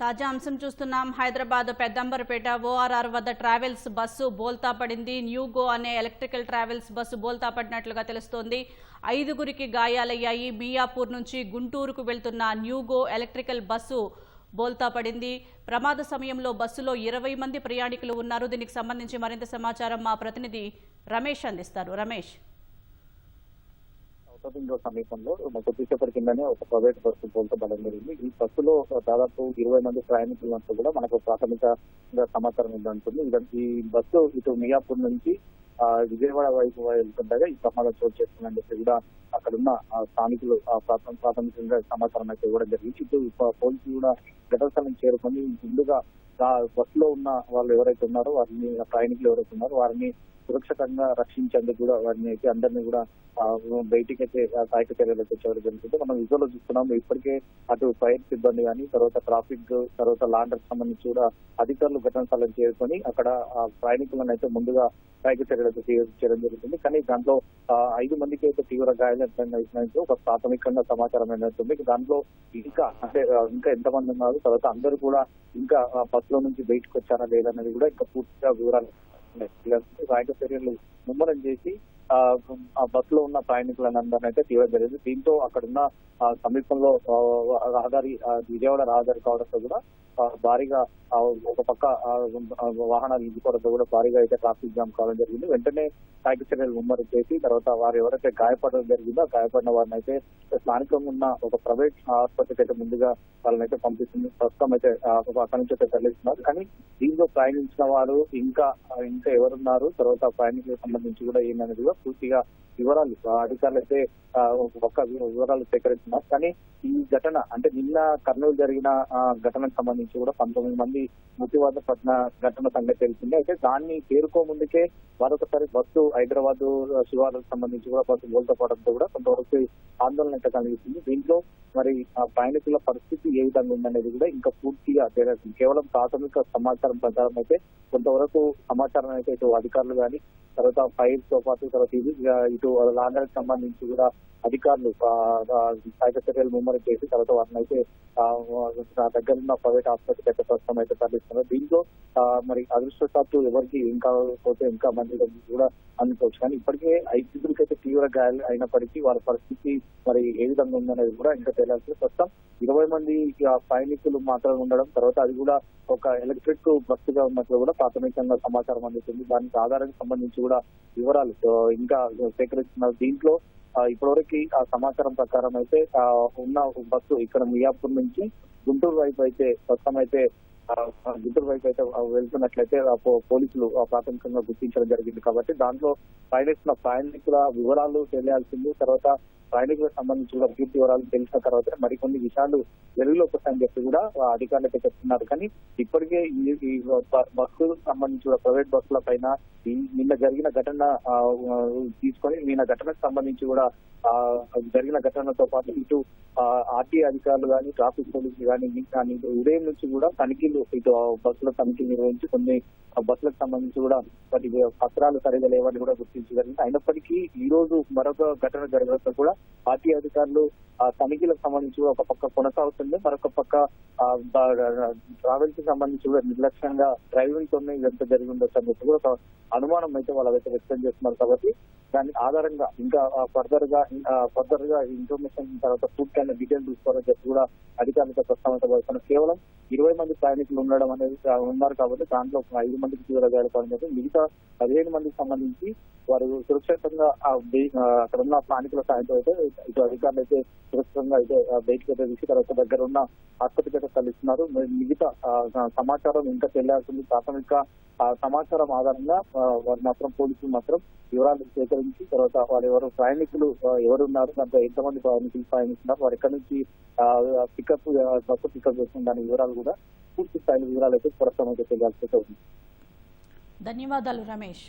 తాజా అంశం చూస్తున్నాం. హైదరాబాద్ పెద్దంబరపేట ఓఆర్ఆర్ వద్ద ట్రావెల్స్ బస్సు బోల్తా పడింది. న్యూగో అనే ఎలక్ట్రికల్ ట్రావెల్స్ బస్సు బోల్తా పడినట్లుగా తెలుస్తోంది. 5గురికి గాయాలయ్యాయి. మియాపూర్ నుంచి గుంటూరుకు వెళ్తున్న న్యూగో ఎలక్ట్రికల్ బస్సు బోల్తా పడింది. ప్రమాద సమయంలో బస్సులో 20 మంది ప్రయాణికులు ఉన్నారు. దీనికి సంబంధించి మరింత సమాచారం మా ప్రతినిధి రమేష్ అందిస్తారు. రమేష్, సమీపంలో కొద్దిసేపటి కిందనే ఒక ప్రైవేట్ బస్సు బోల్తపడడం జరిగింది. ఈ బస్సులో దాదాపు 20 మంది ప్రయాణికులంతా కూడా మనకు ప్రాథమికంగా సమాచారం ఉంటుంది. ఈ బస్సు ఇటు మియాపూర్ నుంచి విజయవాడ వైపు వెళ్తుండగా ఈ ప్రమాదం చోటు చేసుకుందని చెప్పి కూడా అక్కడున్న స్థానికులు ప్రాథమికంగా సమాచారం అయితే ఇవ్వడం జరిగింది. ఇటు పోలీసులు కూడా ఘటన స్థలం చేరుకొని ముందుగా బస్సులో ఉన్న వాళ్ళు ఎవరైతే ఉన్నారో వారిని, ప్రయాణికులు ఎవరైతే ఉన్నారో వారిని సురక్షితంగా రక్షించేందుకు కూడా వారిని అయితే అందరినీ కూడా బయటికి అయితే సహాయక చర్యలు అయితే చేయడం జరుగుతుంది. మనం విజువల్ లో చూస్తున్నాము. ఇప్పటికే అటు ఫైర్ సిబ్బంది కానీ, తర్వాత ట్రాఫిక్, తర్వాత లాండర్ సంబంధించి కూడా అధికారులు ఘటన స్థలం చేరుకొని అక్కడ ప్రయాణికులను అయితే ముందుగా సహాయక చర్యలు అయితే చేయడం జరుగుతుంది. కానీ దాంట్లో 5 మందికి అయితే తీవ్ర గాయాలు ఒక ప్రాథమికంగా సమాచారం ఏంటంటుంది. దాంట్లో ఇంకా ఎంతమంది ఉన్నారు, తర్వాత అందరూ కూడా ఇంకా బస్సులో నుంచి బయటకు వచ్చారా లేదన్నది కూడా ఇంకా పూర్తిగా వివరాలు సహాయక చర్యలు ముమ్మరం చేసి ఆ బస్సులో ఉన్న ప్రయాణికులందరినీ అయితే తీవ్రం జరిగింది. దీంతో అక్కడున్న సమీపంలో రహదారి, విజయవాడ రహదారి కావడంతో కూడా భారీగా ఒక పక్క వాహనాలు నిలిచిపోవడంతో కూడా భారీగా అయితే ట్రాఫిక్ జామ్ కావడం జరిగింది. వెంటనే సహాయక చర్యలు ముమ్మరం చేసి తర్వాత వారు ఎవరైతే గాయపడడం జరిగిందో ఆ గాయపడిన వారిని అయితే స్థానికంగా ఉన్న ఒక ప్రైవేట్ ఆసుపత్రికి అయితే ముందుగా వాళ్ళని అయితే పంపిస్తుంది. ప్రస్తుతం అయితే అక్కడి నుంచి అయితే తరలిస్తున్నారు. కానీ దీంట్లో ప్రయాణించిన వారు ఇంకా ఎవరున్నారు, తర్వాత ప్రయాణికులకు సంబంధించి కూడా ఏంటనేది కూడా పూర్తిగా వివరాలు అధికారులు అయితే ఒక్క వివరాలు సేకరిస్తున్నారు. కానీ ఈ ఘటన అంటే నిన్న కర్నూలు జరిగిన ఘటనకు సంబంధించి కూడా 19 మంది మృత్యువాత పడిన ఘటన సంగతి తెలిసింది. అయితే దాన్ని చేరుకో ముందుకే మరొకసారి బస్సు హైదరాబాద్ శివార్లకు సంబంధించి కూడా బస్సు బోల్తా పడడంతో కూడా కొంతవరకు ఆందోళన అయితే కలిగిస్తుంది. దీంట్లో మరి ఆ ప్రయాణికుల పరిస్థితి ఏ విధంగా ఉందనేది కూడా ఇంకా పూర్తిగా తెలియదు. కేవలం ప్రాథమిక సమాచారం ప్రకారం అయితే కొంతవరకు సమాచారం అయితే ఇటు అధికారులు కానీ, తర్వాత ఫైర్ తో పాటు తర్వాత ఇటు లాండర్కి సంబంధించి కూడా అధికారులు సహాయక చర్యలు ముమ్మరం చేసి తర్వాత వారిని అయితే దగ్గర ఉన్న ప్రైవేట్ ఆసుపత్రికి అయితే ప్రస్తుతం అయితే తరలిస్తున్నారు. దీంట్లో మరి అదృష్టశాత్తు ఎవరికి ఇంకా పోతే ఇంకా మంది కూడా అనుకోవచ్చు. కానీ ఇప్పటికే 5 అయితే తీవ్ర గాయాలు అయినప్పటికీ వారి పరిస్థితి మరి ఏ విధంగా ఉందనేది కూడా ఇంకా తెలియాల్సింది. ప్రస్తుతం 20 మంది ప్రయాణికులు మాత్రమే ఉండడం, తర్వాత అది కూడా ఒక ఎలక్ట్రిక్ బస్సుగా ఉన్నట్లు కూడా ప్రాథమికంగా సమాచారం అందుతుంది. దానికి ఆధారానికి సంబంధించి కూడా వివరాలు ఇంకా సేకరిస్తున్నారు. దీంట్లో ఇప్పటివరకు ఆ సమాచారం ప్రకారం అయితే ఉన్న బస్సు ఇక్కడ మియాపూర్ నుంచి గుంటూరు వైపు అయితే ప్రస్తుతం అయితే వెళ్తున్నట్లయితే పోలీసులు ప్రాథమికంగా గుర్తించడం జరిగింది. కాబట్టి దాంట్లో ప్రయాణికుల వివరాలు తెలియాల్సింది. తర్వాత ప్రయాణికులకు సంబంధించి కూడా పూర్తి వివరాలు తెలిసిన తర్వాత మరికొన్ని విషయాలు వెలుగులోకి వస్తాయని చెప్పి కూడా అధికారులు అయితే చెప్తున్నారు. కానీ ఇప్పటికే ఈ బస్సు సంబంధించి కూడా ప్రైవేట్ బస్సుల పైన నిన్న జరిగిన ఘటన తీసుకొని నిన్న ఘటనకు సంబంధించి కూడా జరిగిన ఘటనతో పాటు ఇటు ఆర్టీ అధికారులు కానీ, ట్రాఫిక్ పోలీసులు కానీ ఉదయం నుంచి కూడా తనిఖీలు, ఇటు బస్సుల తనిఖీలు నిర్వహించి కొన్ని బస్సులకు సంబంధించి కూడా వాటి పత్రాలు సరిగా లేవని కూడా గుర్తించగలిగింది. అయినప్పటికీ ఈ రోజు మరొక ఘటన జరగడంతో కూడా ఆర్టీ అధికారులు తనిఖీలకు సంబంధించి ఒక పక్క కొనసాగుతుంది, మరొక పక్క ట్రావెల్స్ కి సంబంధించి కూడా నిర్లక్ష్యంగా డ్రైవింగ్ తోనే ఇదంతా జరిగి ఉండొచ్చు అని చెప్పి కూడా అనుమానం అయితే వాళ్ళైతే వ్యక్తం చేస్తున్నారు. కాబట్టి దాని ఆధారంగా ఇంకా ఫర్దర్ గా ఇన్ఫర్మేషన్ తర్వాత పూర్తి అయిన డీటెయిల్ తీసుకోవాలని చెప్పి కూడా అధికారులతో ప్రస్తావన కేవలం 20 మంది ప్రయాణికులు ఉండడం అనేది ఉన్నారు. కాబట్టి దాంట్లో 5 మందికి తీవ్ర గాయపడడం అయితే మిగతా 15 మందికి సంబంధించి వారు సురక్షితంగా అక్కడ ఉన్న స్థానికుల సాయంతో అయితే ఇటు అధికారులు అయితే సురక్షితంగా అయితే బయటకు అయితే తీసి తర్వాత దగ్గర ఉన్న ఆసుపత్రికి అయితే తరలిస్తున్నారు. మిగతా సమాచారం ఇంకా తెలియాల్సింది. ప్రాథమిక సమాచారం ఆధారంగా వారు మాత్రం పోలీసులు మాత్రం వివరాలు సేకరించి తర్వాత వారు ఎవరు ప్రయాణికులు ఎవరున్నారు, దాంట్లో ఎంతమంది ప్రయాణిస్తున్నారు, వారు ఎక్కడి నుంచి బస్సు పికప్ చేస్తున్న దాని వివరాలు కూడా పూర్తి స్థాయి వివరాలు అయితే ప్రస్తుతం అయితే తెలియాల్సి ఉంది. ధన్యవాదాలు రమేష్.